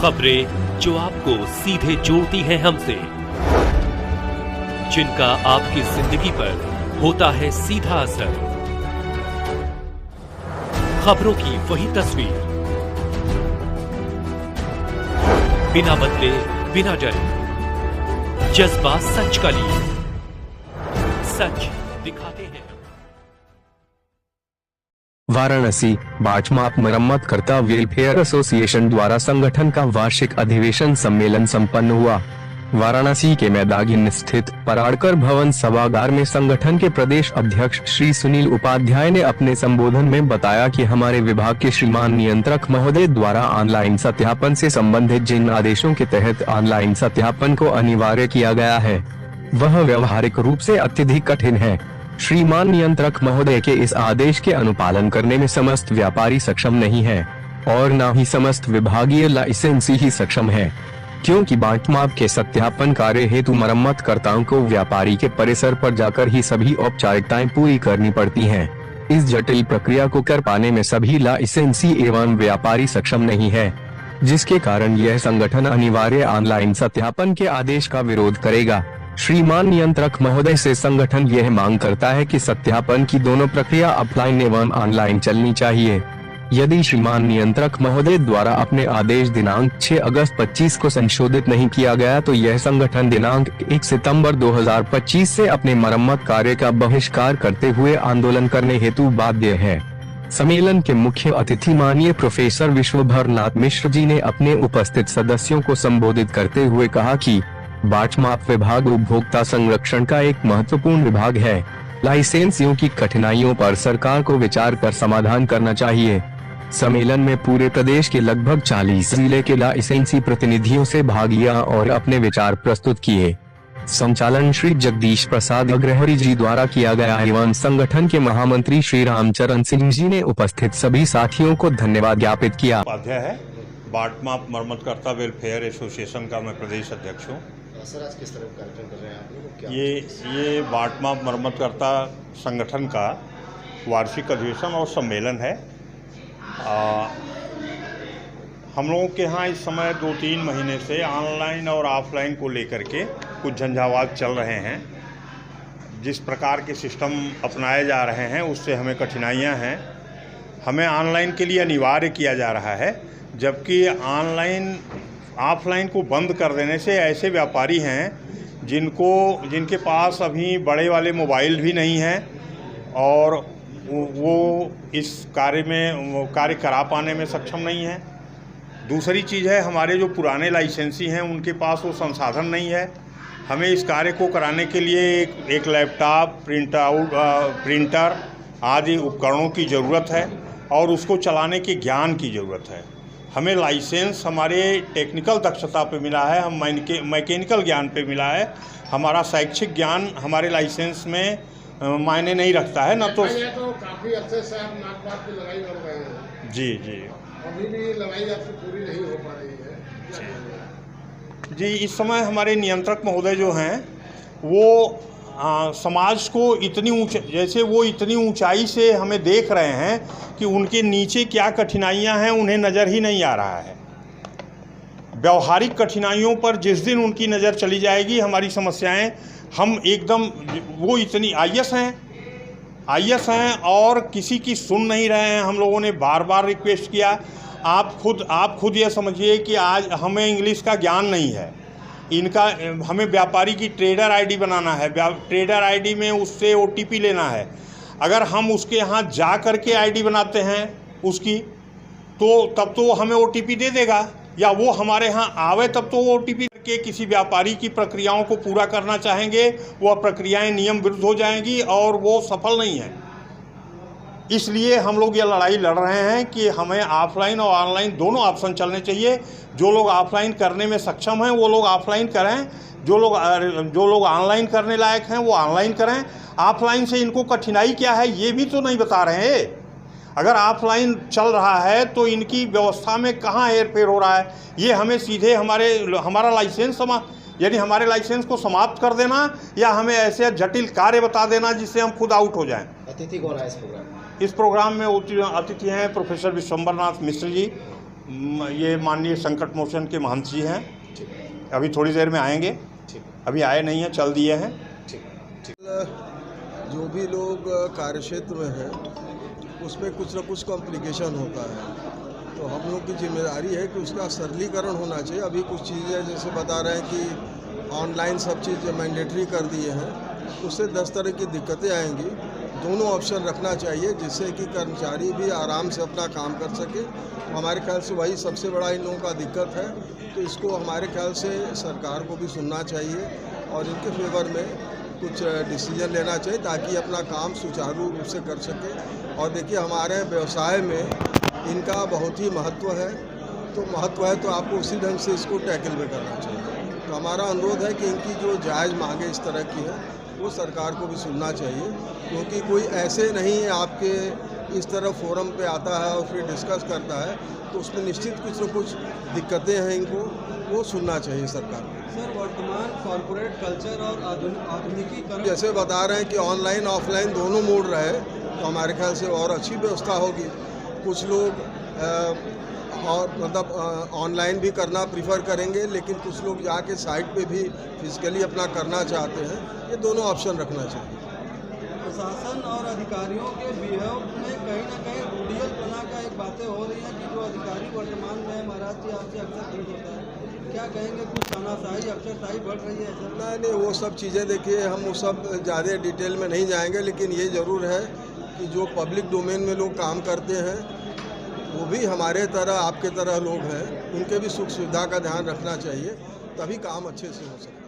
खबरें जो आपको सीधे जोड़ती हैं हमसे, जिनका आपकी जिंदगी पर होता है सीधा असर। खबरों की वही तस्वीर, बिना बदले बिना डरे, जज्बा सच का लिए, सच दिखाते हैं। वाराणसी बाटमाप मरम्मतकर्ता वेलफेयर एसोसिएशन द्वारा संगठन का वार्षिक अधिवेशन सम्मेलन संपन्न हुआ। वाराणसी के मैदागिन स्थित पराड़कर भवन सभागार में संगठन के प्रदेश अध्यक्ष श्री सुनील उपाध्याय ने अपने संबोधन में बताया कि हमारे विभाग के श्रीमान नियंत्रक महोदय द्वारा ऑनलाइन सत्यापन से संबंधित जिन आदेशों के तहत ऑनलाइन सत्यापन को अनिवार्य किया गया है, वह व्यवहारिक रूप से अत्यधिक कठिन है। श्रीमान नियंत्रक महोदय के इस आदेश के अनुपालन करने में समस्त व्यापारी सक्षम नहीं है और न ही समस्त विभागीय लाइसेंसी ही सक्षम है, क्योंकि बाटमाप के सत्यापन कार्य हेतु मरम्मतकर्ताओं को व्यापारी के परिसर पर जाकर ही सभी औपचारिकताएं पूरी करनी पड़ती हैं। इस जटिल प्रक्रिया को कर पाने में सभी लाइसेंसी एवं व्यापारी सक्षम नहीं है, जिसके कारण यह संगठन अनिवार्य ऑनलाइन सत्यापन के आदेश का विरोध करेगा। श्रीमान नियंत्रक महोदय से संगठन यह मांग करता है कि सत्यापन की दोनों प्रक्रिया ऑफलाइन एवं ऑनलाइन चलनी चाहिए। यदि श्रीमान नियंत्रक महोदय द्वारा अपने आदेश दिनांक 6 अगस्त 25 को संशोधित नहीं किया गया तो यह संगठन दिनांक 1 सितंबर 2025 से अपने मरम्मत कार्य का बहिष्कार करते हुए आंदोलन करने हेतु बाध्य है। सम्मेलन के मुख्य अतिथि माननीय प्रोफेसर विश्वभर नाथ मिश्र जी ने अपने उपस्थित सदस्यों को संबोधित करते हुए कहा कि बाटमाप विभाग उपभोक्ता संरक्षण का एक महत्वपूर्ण विभाग है। लाइसेंसियों की कठिनाइयों पर सरकार को विचार कर समाधान करना चाहिए। सम्मेलन में पूरे प्रदेश के लगभग 40 जिले के लाइसेंसी प्रतिनिधियों से भाग लिया और अपने विचार प्रस्तुत किए। संचालन श्री जगदीश प्रसाद अग्रहरी जी द्वारा किया गया एवं संगठन के महामंत्री श्री रामचरण सिंह जी ने उपस्थित सभी साथियों को धन्यवाद ज्ञापित किया। है बाटमाप मरम्मतकर्ता वेलफेयर एसोसिएशन का मैं प्रदेश अध्यक्ष हूँ। सर, आज किस तरह का कार्यक्रम कर रहे हैं आप लोग? क्या ये बाटमाप मरम्मतकर्ता संगठन का वार्षिक अधिवेशन और सम्मेलन है। हम लोगों के यहाँ इस समय 2-3 महीने से ऑनलाइन और ऑफलाइन को लेकर के कुछ झंझावात चल रहे हैं। जिस प्रकार के सिस्टम अपनाए जा रहे हैं उससे हमें कठिनाइयाँ हैं। हमें ऑनलाइन के लिए अनिवार्य किया जा रहा है, जबकि ऑफलाइन को बंद कर देने से ऐसे व्यापारी हैं जिनके पास अभी बड़े वाले मोबाइल भी नहीं हैं और वो इस कार्य करा पाने में सक्षम नहीं है। दूसरी चीज़ है, हमारे जो पुराने लाइसेंसी हैं उनके पास वो संसाधन नहीं है। हमें इस कार्य को कराने के लिए एक लैपटॉप, प्रिंटर आदि उपकरणों की ज़रूरत है और उसको चलाने के ज्ञान की ज़रूरत है। हमें लाइसेंस हमारे टेक्निकल दक्षता पे मिला है, हम मैकेनिकल ज्ञान पे मिला है। हमारा शैक्षिक ज्ञान हमारे लाइसेंस में मायने नहीं रखता है। ना तो काफ़ी अच्छे से आप नाक की लड़ाई लड़ रहे हैं। जी अभी भी लड़ाई आपसे पूरी नहीं हो पा रही है। जी, इस समय हमारे नियंत्रक महोदय जो हैं वो समाज को इतनी ऊंचाई से हमें देख रहे हैं कि उनके नीचे क्या कठिनाइयां हैं उन्हें नज़र ही नहीं आ रहा है। व्यवहारिक कठिनाइयों पर जिस दिन उनकी नज़र चली जाएगी, हमारी समस्याएं हम एकदम, वो इतनी आईएएस हैं और किसी की सुन नहीं रहे हैं। हम लोगों ने बार बार रिक्वेस्ट किया। आप खुद ये समझिए कि आज हमें इंग्लिश का ज्ञान नहीं है। हमें व्यापारी की ट्रेडर आईडी बनाना है, ट्रेडर आईडी में उससे ओटीपी लेना है। अगर हम उसके यहाँ जा कर के आईडी बनाते हैं उसकी, तो तब तो वो हमें ओटीपी दे देगा, या वो हमारे यहाँ आवे तब तो वो ओटीपी के किसी व्यापारी की प्रक्रियाओं को पूरा करना चाहेंगे, वह प्रक्रियाएं नियम विरुद्ध हो जाएंगी और वो सफल नहीं है। इसलिए हम लोग ये लड़ाई लड़ रहे हैं कि हमें ऑफलाइन और ऑनलाइन दोनों ऑप्शन चलने चाहिए। जो लोग ऑफलाइन करने में सक्षम हैं वो लोग ऑफलाइन करें, जो लोग ऑनलाइन करने लायक हैं वो ऑनलाइन करें। ऑफलाइन से इनको कठिनाई क्या है ये भी तो नहीं बता रहे हैं। अगर ऑफलाइन चल रहा है तो इनकी व्यवस्था में कहाँ हेरफेर हो रहा है, ये हमें सीधे हमारा लाइसेंस यानी हमारे लाइसेंस को समाप्त कर देना या हमें ऐसे जटिल कार्य बता देना जिससे हम खुद आउट हो जाएं। अतिथि कौन है इस प्रोग्राम में? इस प्रोग्राम में अतिथि हैं प्रोफेसर विश्वभर नाथ मिश्र जी, ये माननीय संकट मोचन के महंत जी हैं, ठीक है, अभी थोड़ी देर में आएंगे, ठीक है, अभी आए नहीं हैं, चल दिए हैं। ठीक है। जो भी लोग कार्य क्षेत्र में हैं उसमें कुछ ना कुछ कॉम्प्लिकेशन होता है, तो हम लोग की जिम्मेदारी है कि उसका सरलीकरण होना चाहिए। अभी कुछ चीज़ें जैसे बता रहे हैं कि ऑनलाइन सब चीज़ मैंडेटरी कर दिए हैं, उससे 10 तरह की दिक्कतें आएंगी। दोनों ऑप्शन रखना चाहिए जिससे कि कर्मचारी भी आराम से अपना काम कर सके। हमारे ख्याल से वही सबसे बड़ा इन लोगों का दिक्कत है, तो इसको हमारे ख्याल से सरकार को भी सुनना चाहिए और इनके फेवर में कुछ डिसीजन लेना चाहिए ताकि अपना काम सुचारू रूप से कर सके। और देखिए हमारे व्यवसाय में इनका बहुत ही महत्व है, तो महत्व है तो आपको उसी ढंग से इसको टैकल भी करना चाहिए। तो हमारा अनुरोध है कि इनकी जो जायज़ मांगे इस तरह की है वो सरकार को भी सुनना चाहिए, क्योंकि कोई ऐसे नहीं है आपके इस तरह फोरम पे आता है और फिर डिस्कस करता है, तो उसमें निश्चित कुछ न कुछ दिक्कतें हैं, इनको वो सुनना चाहिए सरकार को। सर, वर्तमान कॉर्पोरेट कल्चर और आधुनिकीकरण जैसे बता रहे हैं कि ऑनलाइन ऑफलाइन दोनों मोड रहे, तो हमारे ख्याल से और अच्छी व्यवस्था होगी। कुछ लोग और मतलब ऑनलाइन भी करना प्रीफर करेंगे, लेकिन कुछ लोग जाके साइट पे भी फिजिकली अपना करना चाहते हैं। ये दोनों ऑप्शन रखना चाहिए। प्रशासन और अधिकारियों के बिहेव में कहीं ना कहीं रूढ़ियतपना का एक बातें हो रही हैं कि जो अधिकारी वर्तमान में महाराज जी आपसे अक्सर भेंट होता है, क्या कहेंगे? कुछ तानाशाही अफसरशाही बढ़ रही है सर? नहीं, वो सब चीज़ें देखिए हम वो सब ज़्यादा डिटेल में नहीं जाएंगे, लेकिन ये ज़रूर है कि जो पब्लिक डोमेन में लोग काम करते हैं वो भी हमारे तरह आपके तरह लोग हैं, उनके भी सुख सुविधा का ध्यान रखना चाहिए, तभी काम अच्छे से हो सके।